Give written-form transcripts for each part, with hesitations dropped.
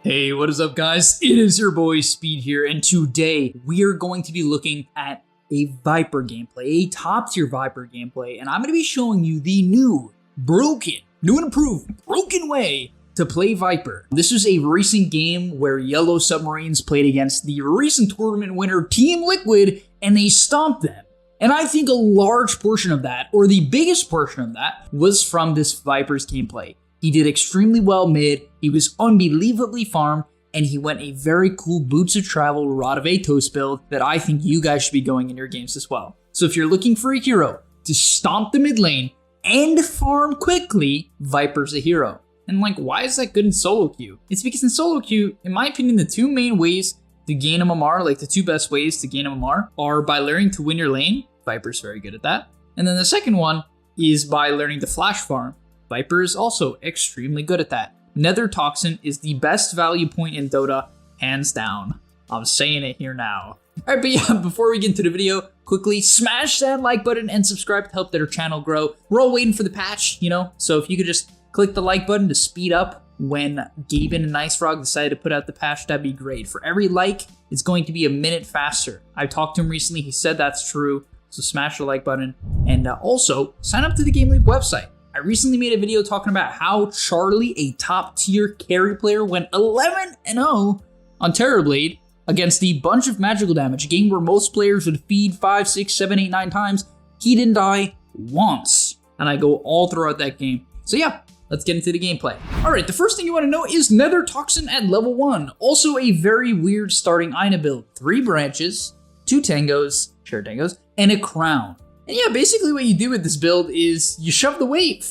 Hey, what is up, guys? It is your boy Speed here, and today we are going to be looking at a Viper gameplay, a top tier Viper gameplay, and I'm going to be showing you the new and improved broken way to play Viper. This was a recent game where Yellow Submarines played against the recent tournament winner Team Liquid, and they stomped them. And I think a large portion of that, or the biggest portion of that, was from this Viper's gameplay. He did extremely well mid, he was unbelievably farmed, and he went a very cool Boots of Travel Rod of Atos build that I think you guys should be going in your games as well. So if you're looking for a hero to stomp the mid lane and farm quickly, Viper's a hero. And like, why is that good in solo queue? It's because in solo queue, in my opinion, the two main ways to gain MMR, like the two best ways to gain MMR, are by learning to win your lane. Viper's very good at that. And then the second one is by learning to flash farm. Viper is also extremely good at that. Nether Toxin is the best value point in Dota, hands down. I'm saying it here now. Alright, but yeah, before we get into the video, quickly smash that like button and subscribe to help their channel grow. We're all waiting for the patch, you know? So if you could just click the like button to speed up when Gaben and NiceFrog decided to put out the patch, that'd be great. For every like, it's going to be a minute faster. I talked to him recently, he said that's true. So smash the like button, and also sign up to the gameleap website. I recently made a video talking about how Charlie, a top tier carry player, went 11-0 on Terrorblade against the bunch of magical damage, a game where most players would feed 5, 6, 7, 8, 9 times. He didn't die once, and I go all throughout that game. So yeah, let's get into the gameplay. All right, the first thing you want to know is Nether Toxin at level 1. Also a very weird starting Ina build. 3 branches, 2 tangos, share tangos, and a crown. And yeah, basically what you do with this build is you shove the wave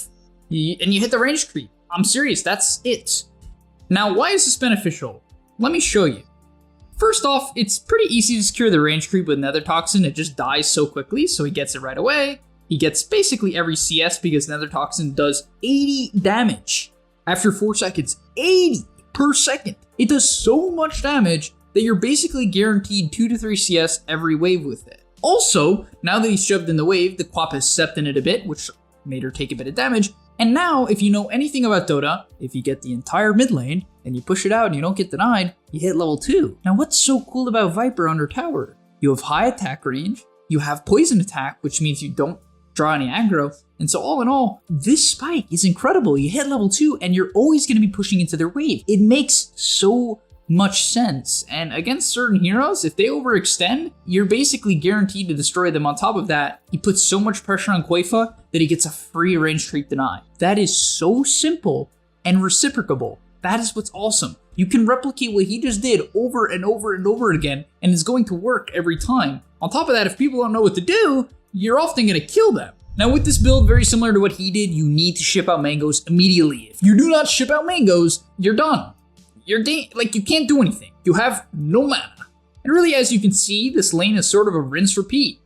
and you hit the range creep. I'm serious, that's it. Now, why is this beneficial? Let me show you. First off, it's pretty easy to secure the range creep with Nether Toxin. It just dies so quickly, so he gets it right away. He gets basically every CS because Nether Toxin does 80 damage after 4 seconds. 80 per second. It does so much damage that you're basically guaranteed 2 to 3 CS every wave with it. Also, now that he's shoved in the wave, the Quap has stepped in it a bit, which made her take a bit of damage. And now, if you know anything about Dota, if you get the entire mid lane and you push it out and you don't get denied, you hit level 2. Now, what's so cool about Viper under tower? You have high attack range, you have poison attack, which means you don't draw any aggro. And so all in all, this spike is incredible. You hit level 2 and you're always going to be pushing into their wave. It makes so much sense, and against certain heroes, if they overextend, you're basically guaranteed to destroy them. On top of that, he puts so much pressure on Quaifa that he gets a free range creep deny. That is so simple and reciprocable. That is what's awesome. You can replicate what he just did over and over and over again, and it's going to work every time. On top of that, if people don't know what to do, you're often going to kill them. Now with this build, very similar to what he did, you need to ship out mangoes immediately. If you do not ship out mangoes, you're done. Your game, like, you can't do anything. You have no mana. And really, as you can see, this lane is sort of a rinse repeat.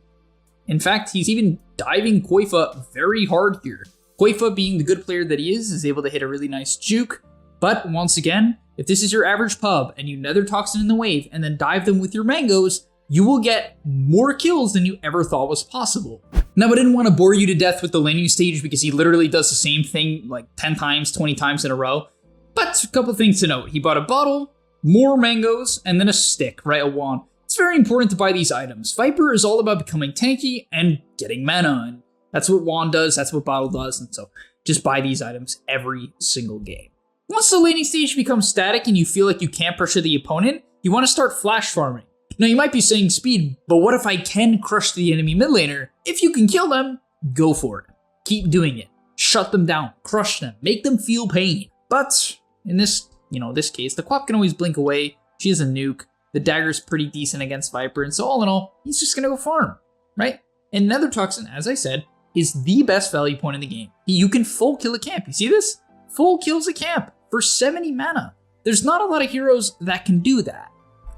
In fact, he's even diving Quaifa very hard here. Quaifa, being the good player that he is able to hit a really nice juke. But once again, if this is your average pub and you Nether Toxin in the wave and then dive them with your mangoes, you will get more kills than you ever thought was possible. Now, I didn't want to bore you to death with the laning stage because he literally does the same thing like 10 times, 20 times in a row. But a couple things to note. He bought a bottle, more mangoes, and then a stick, right? A wand. It's very important to buy these items. Viper is all about becoming tanky and getting mana, and that's what wand does, that's what bottle does, and so just buy these items every single game. Once the laning stage becomes static and you feel like you can't pressure the opponent, you want to start flash farming. Now, you might be saying, Speed, but what if I can crush the enemy mid laner? If you can kill them, go for it. Keep doing it. Shut them down, crush them, make them feel pain. But in this, this case, the Quap can always blink away. She has a nuke. The dagger's pretty decent against Viper. And so all in all, he's just going to go farm, right? And Nether Toxin, as I said, is the best value point in the game. You can full kill a camp. You see this? Full kills a camp for 70 mana. There's not a lot of heroes that can do that.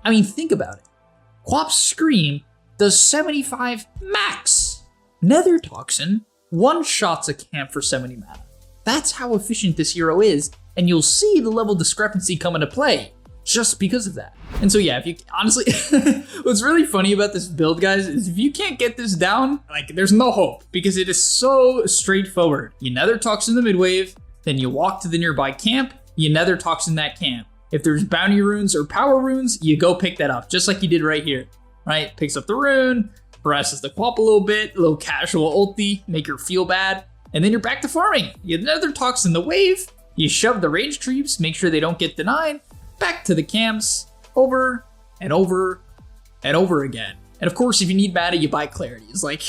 I mean, think about it. Quap's Scream does 75 max. Nether Toxin one-shots a camp for 70 mana. That's how efficient this hero is. And you'll see the level discrepancy come into play just because of that. And so yeah, if you honestly, what's really funny about this build, guys, is if you can't get this down, like, there's no hope because it is so straightforward. You Nether Toxin the mid wave, then you walk to the nearby camp, you Nether Toxin that camp. If there's bounty runes or power runes, you go pick that up, just like you did right here, right? Picks up the rune, harasses the Quap a little bit, a little casual ulti, make her feel bad, and then you're back to farming. You get another Toxin the Wave, you shove the range creeps, make sure they don't get denied, back to the camps, over and over and over again. And of course, if you need mana, you buy Clarity. It's like,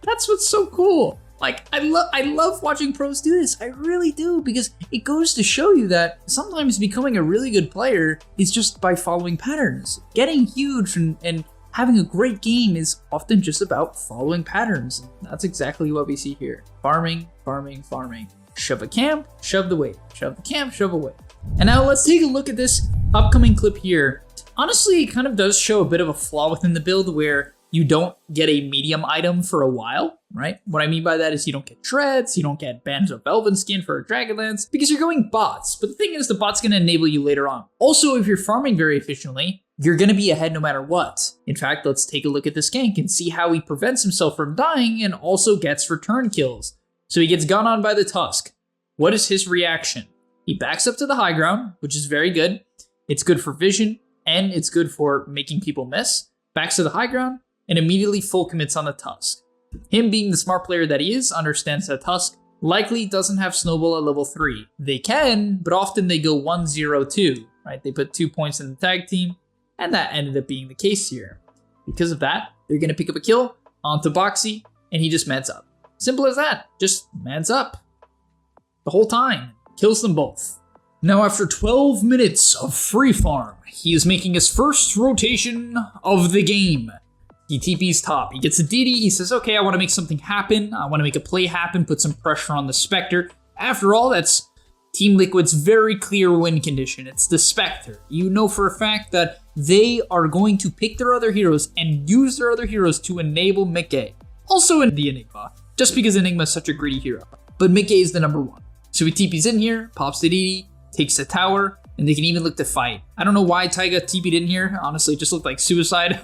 that's what's so cool. Like, I love watching pros do this. I really do, because it goes to show you that sometimes becoming a really good player is just by following patterns. Getting huge and having a great game is often just about following patterns. And that's exactly what we see here. Farming, farming, farming. Shove a camp, shove the wave. Shove the camp, shove a wave. And now let's take a look at this upcoming clip here. Honestly, it kind of does show a bit of a flaw within the build where you don't get a medium item for a while, right? What I mean by that is you don't get shreds, you don't get bands of Elven Skin for a Dragonlance, because you're going bots. But the thing is, the bot's gonna enable you later on. Also, if you're farming very efficiently, you're gonna be ahead no matter what. In fact, let's take a look at this gank and see how he prevents himself from dying and also gets return kills. So he gets gone on by the Tusk. What is his reaction? He backs up to the high ground, which is very good. It's good for vision, and it's good for making people miss. Backs to the high ground, and immediately full commits on the Tusk. Him being the smart player that he is, understands that Tusk likely doesn't have Snowball at level 3. They can, but often they go 1-0-2, right? They put 2 points in the tag team, and that ended up being the case here. Because of that, they're gonna pick up a kill onto Boxy, and he just mans up. Simple as that, just mans up. The whole time, kills them both. Now after 12 minutes of free farm, he is making his first rotation of the game. He TP's top, he gets a DD, he says, okay, I want to make something happen, I want to make a play happen, put some pressure on the Spectre. After all, that's Team Liquid's very clear win condition, it's the Spectre. You know for a fact that they are going to pick their other heroes and use their other heroes to enable Mickey. Also in the Enigma, just because Enigma is such a greedy hero. But Mickey is the number 1. So he TP's in here, pops the DD, takes the tower, and they can even look to fight. I don't know why Taiga TP'd in here, honestly, it just looked like suicide.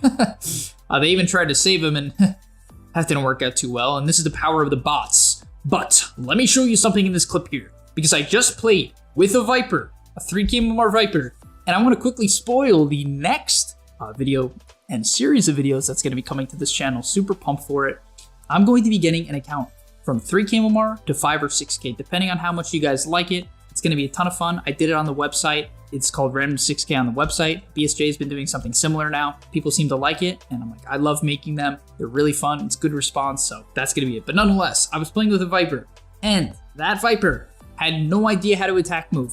They even tried to save him, and that didn't work out too well, and this is the power of the bots. But let me show you something in this clip here, because I just played with a Viper, a 3K MMR Viper, and I want to quickly spoil the next video and series of videos that's going to be coming to this channel. Super pumped for it. I'm going to be getting an account from 3K MMR to 5 or 6K, depending on how much you guys like it. It's going to be a ton of fun. I did it on the website. It's called Random 6K on the website. BSJ has been doing something similar now. People seem to like it, and I'm like, I love making them. They're really fun. It's good response, so that's going to be it. But nonetheless, I was playing with a Viper, and that Viper had no idea how to attack move.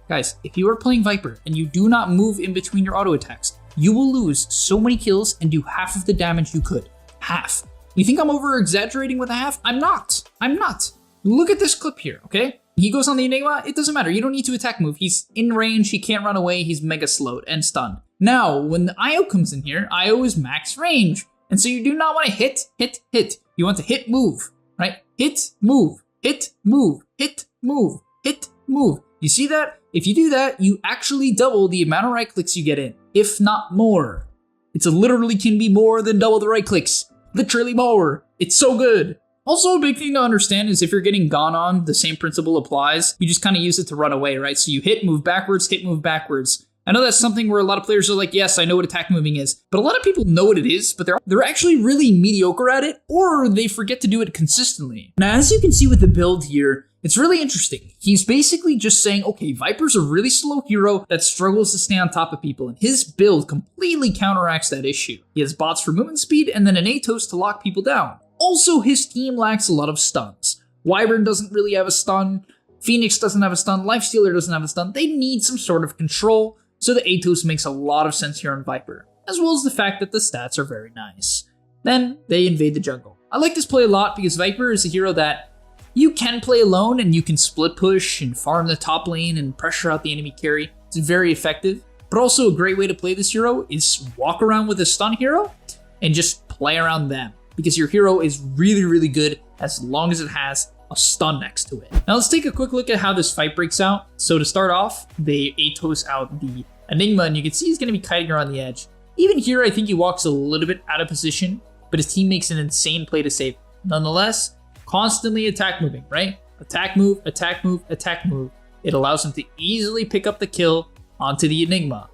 Guys, if you are playing Viper and you do not move in between your auto attacks, you will lose so many kills and do half of the damage you could. Half. You think I'm over exaggerating with a half? I'm not. I'm not. Look at this clip here, okay? He goes on the Enigma, it doesn't matter, you don't need to attack move. He's in range, he can't run away, he's mega slowed and stunned. Now, when the IO comes in here, IO is max range. And so you do not want to hit, hit, hit. You want to hit, move, right? Hit, move, hit, move, hit, move, hit, move. You see that? If you do that, you actually double the amount of right clicks you get in, if not more. It's literally can be more than double the right clicks. Literally more. It's so good. Also, a big thing to understand is if you're getting gone on, the same principle applies. You just kind of use it to run away, right? So you hit, move backwards, hit, move backwards. I know that's something where a lot of players are like, yes, I know what attack moving is. But a lot of people know what it is, but they're actually really mediocre at it, or they forget to do it consistently. Now, as you can see with the build here, it's really interesting. He's basically just saying, okay, Viper's a really slow hero that struggles to stay on top of people, and his build completely counteracts that issue. He has bots for movement speed and then an Atos to lock people down. Also, his team lacks a lot of stuns. Wyvern doesn't really have a stun, Phoenix doesn't have a stun, Lifestealer doesn't have a stun. They need some sort of control, so the Atos makes a lot of sense here on Viper, as well as the fact that the stats are very nice. Then, they invade the jungle. I like this play a lot because Viper is a hero that you can play alone and you can split push and farm the top lane and pressure out the enemy carry. It's very effective, but also a great way to play this hero is walk around with a stun hero and just play around them, because your hero is really, really good as long as it has a stun next to it. Now let's take a quick look at how this fight breaks out. So to start off, they Atos out the Enigma, and you can see he's going to be kiting around the edge. Even here, I think he walks a little bit out of position, but his team makes an insane play to save. Nonetheless, constantly attack moving, right? Attack move, attack move, attack move. It allows him to easily pick up the kill onto the Enigma.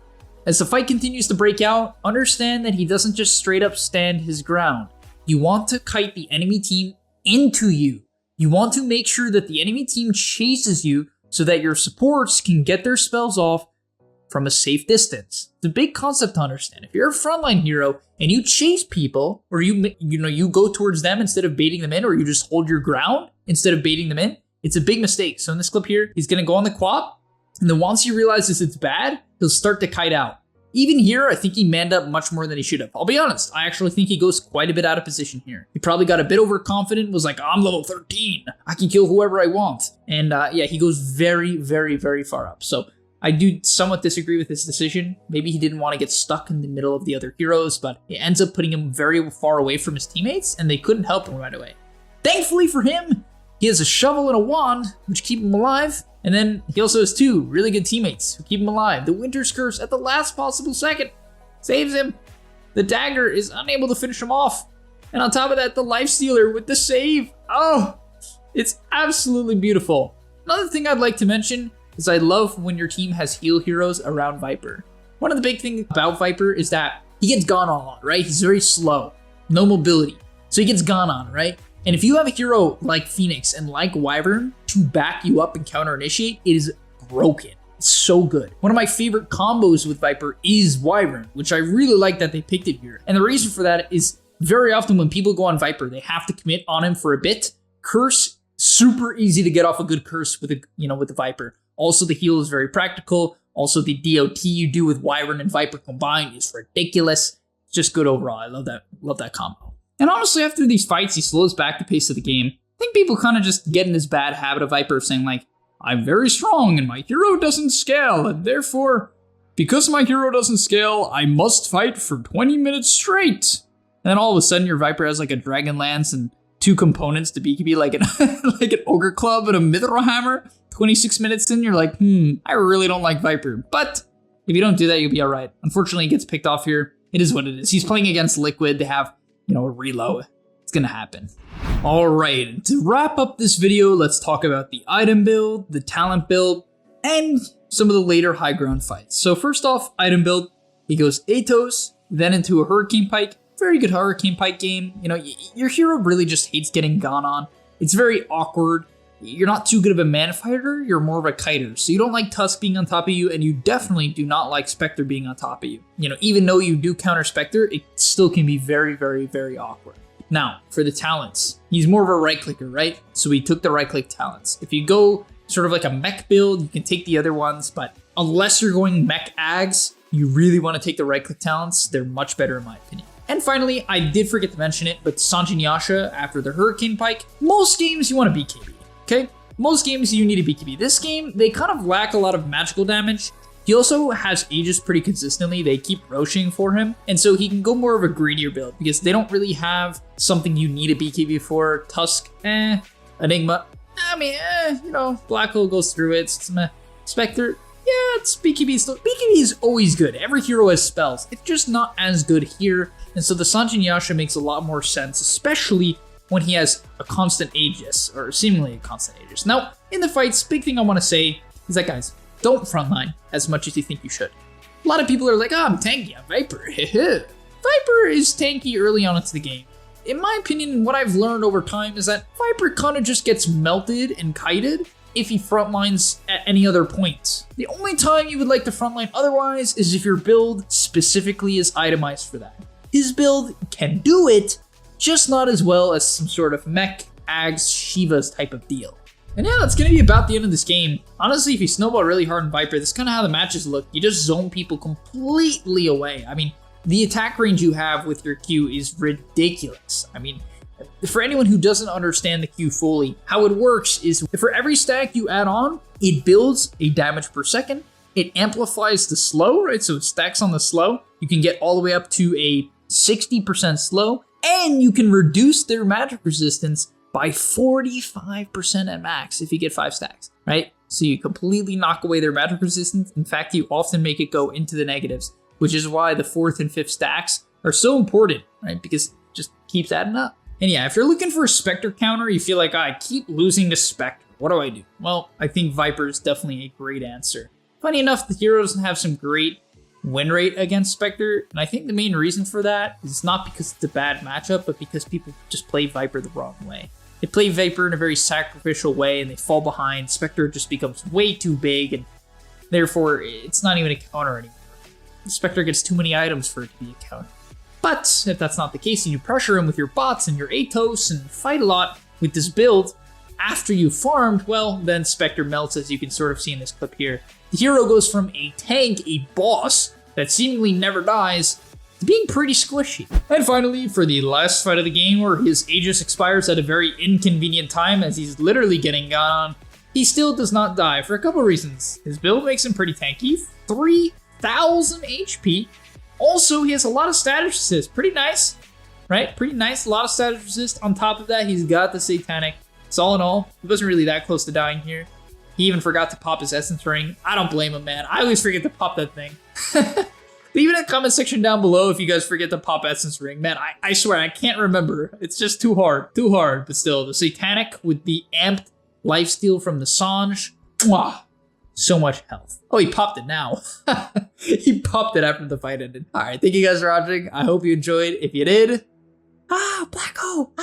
As the fight continues to break out, understand that he doesn't just straight up stand his ground. You want to kite the enemy team into you. You want to make sure that the enemy team chases you so that your supports can get their spells off from a safe distance. It's a big concept to understand. If you're a frontline hero and you chase people, or you go towards them instead of baiting them in, or you just hold your ground instead of baiting them in, it's a big mistake. So in this clip here, he's gonna go on the quad, and then once he realizes it's bad, he'll start to kite out. Even here, I think he manned up much more than he should have. I'll be honest, I actually think he goes quite a bit out of position here. He probably got a bit overconfident, was like, I'm level 13. I can kill whoever I want. And yeah, he goes very, very, very far up. So I do somewhat disagree with his decision. Maybe he didn't want to get stuck in the middle of the other heroes, but it ends up putting him very far away from his teammates, and they couldn't help him right away. Thankfully for him, he has a shovel and a wand, which keep him alive. And then he also has two really good teammates who keep him alive. The Winter's Curse at the last possible second saves him. The dagger is unable to finish him off. And on top of that, the Lifestealer with the save. Oh, it's absolutely beautiful. Another thing I'd like to mention is I love when your team has heal heroes around Viper. One of the big things about Viper is that he gets gone on a lot, right? He's very slow, no mobility. So he gets gone on, right? And if you have a hero like Phoenix and like Wyvern to back you up and counter initiate, it is broken. It's so good. One of my favorite combos with Viper is Wyvern, which I really like that they picked it here. And the reason for that is very often when people go on Viper, they have to commit on him for a bit. Curse, super easy to get off a good curse with the Viper. Also, the heal is very practical. Also, the DOT you do with Wyvern and Viper combined is ridiculous. It's just good overall. I love that combo. And honestly, after these fights, he slows back the pace of the game. I think people kind of just get in this bad habit of Viper of saying like, I'm very strong and my hero doesn't scale, and therefore, because my hero doesn't scale, I must fight for 20 minutes straight. And then all of a sudden your Viper has like a Dragon Lance and two components to BKB like an Ogre Club and a Mithril Hammer. 26 minutes in, you're like, I really don't like Viper. But if you don't do that, you'll be all right. Unfortunately, he gets picked off here. It is what it is. He's playing against Liquid. They have a reload. It's gonna happen. All right, to wrap up this video, let's talk about the item build, the talent build, and some of the later high ground fights. So first off, item build, he goes Atos, then into a Hurricane Pike. Very good Hurricane Pike game. Your hero really just hates getting gone on. It's very awkward. You're not too good of a man fighter, you're more of a kiter. So you don't like Tusk being on top of you, and you definitely do not like Spectre being on top of you. Even though you do counter Spectre, it still can be very, very, very awkward. Now, for the talents, he's more of a right clicker, right? So we took the right click talents. If you go sort of like a mech build, you can take the other ones, but unless you're going mech ags, you really want to take the right click talents. They're much better in my opinion. And finally, I did forget to mention it, but Sanjin Yasha after the Hurricane Pike, most games you want to BKB. Okay, most games you need a BKB. This game, they kind of lack a lot of magical damage. He also has Aegis pretty consistently. They keep roshing for him. And so he can go more of a greedier build because they don't really have something you need a BKB for. Tusk, Enigma, Black Hole goes through it. Spectre, yeah, it's BKB still. BKB is always good. Every hero has spells. It's just not as good here. And so the Sanjin Yasha makes a lot more sense, especially when he has a constant Aegis, or seemingly a constant Aegis. Now, in the fights, big thing I want to say is that, guys, don't frontline as much as you think you should. A lot of people are like, I'm tanky, I'm Viper. Viper is tanky early on into the game. In my opinion, what I've learned over time is that Viper kind of just gets melted and kited if he frontlines at any other point. The only time you would like to frontline otherwise is if your build specifically is itemized for that. His build can do it, just not as well as some sort of mech, Ags, Shivas type of deal. And yeah, that's going to be about the end of this game. Honestly, if you snowball really hard in Viper, that's kind of how the matches look. You just zone people completely away. I mean, the attack range you have with your Q is ridiculous. I mean, for anyone who doesn't understand the Q fully, how it works is for every stack you add on, it builds a damage per second. It amplifies the slow, right? So it stacks on the slow. You can get all the way up to a 60% slow. And you can reduce their magic resistance by 45% at max if you get 5 stacks, right? So you completely knock away their magic resistance. In fact, you often make it go into the negatives, which is why the 4th and 5th stacks are so important, right? Because it just keeps adding up. And yeah, if you're looking for a Spectre counter, you feel like, I keep losing to Spectre. What do I do? Well, I think Viper is definitely a great answer. Funny enough, the hero doesn't have some great win rate against Spectre, and I think the main reason for that is not because it's a bad matchup, but because people just play Viper the wrong way. They play Viper in a very sacrificial way, and they fall behind. Spectre just becomes way too big, and therefore, it's not even a counter anymore. Spectre gets too many items for it to be a counter. But if that's not the case, and you pressure him with your bots and your Atos and fight a lot with this build, after you've farmed, well, then Spectre melts, as you can sort of see in this clip here. The hero goes from a tank, a boss, that seemingly never dies, to being pretty squishy. And finally, for the last fight of the game, where his Aegis expires at a very inconvenient time as he's literally getting gone on, he still does not die for a couple reasons. His build makes him pretty tanky, 3,000 HP. Also, he has a lot of status resist, pretty nice, right? Pretty nice, a lot of status resist. On top of that, he's got the Satanic. So all in all, he wasn't really that close to dying here. He even forgot to pop his Essence Ring. I don't blame him, man. I always forget to pop that thing. Leave it in the comment section down below if you guys forget to pop Essence Ring. Man, I swear, I can't remember. It's just too hard. Too hard. But still, the Satanic with the amped lifesteal from the Sange. Mwah. So much health. Oh, he popped it now. He popped it after the fight ended. All right, thank you guys for watching. I hope you enjoyed. If you did, black hole.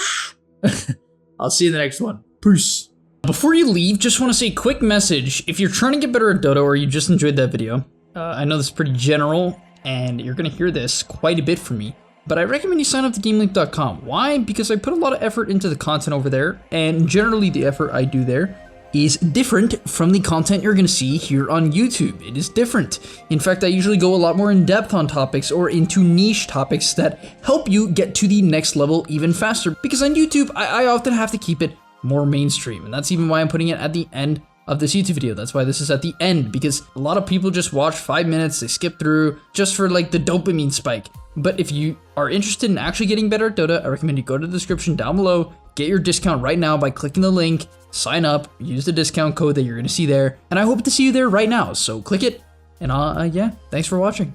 I'll see you in the next one. Peace. Before you leave, just want to say a quick message. If you're trying to get better at Dota or you just enjoyed that video, I know this is pretty general and you're going to hear this quite a bit from me, but I recommend you sign up to gameleap.com. Why? Because I put a lot of effort into the content over there, and generally the effort I do there is different from the content you're going to see here on YouTube. It is different. In fact, I usually go a lot more in depth on topics or into niche topics that help you get to the next level even faster. Because on YouTube, I often have to keep it more mainstream, and that's even why I'm putting it at the end of this YouTube video. That's why this is at the end, because a lot of people just watch 5 minutes, they skip through just for like the dopamine spike. But if you are interested in actually getting better at Dota, I recommend you go to the description down below, get your discount right now by clicking the link, sign up, use the discount code that you're going to see there, and I hope to see you there right now. So click it, and yeah, thanks for watching.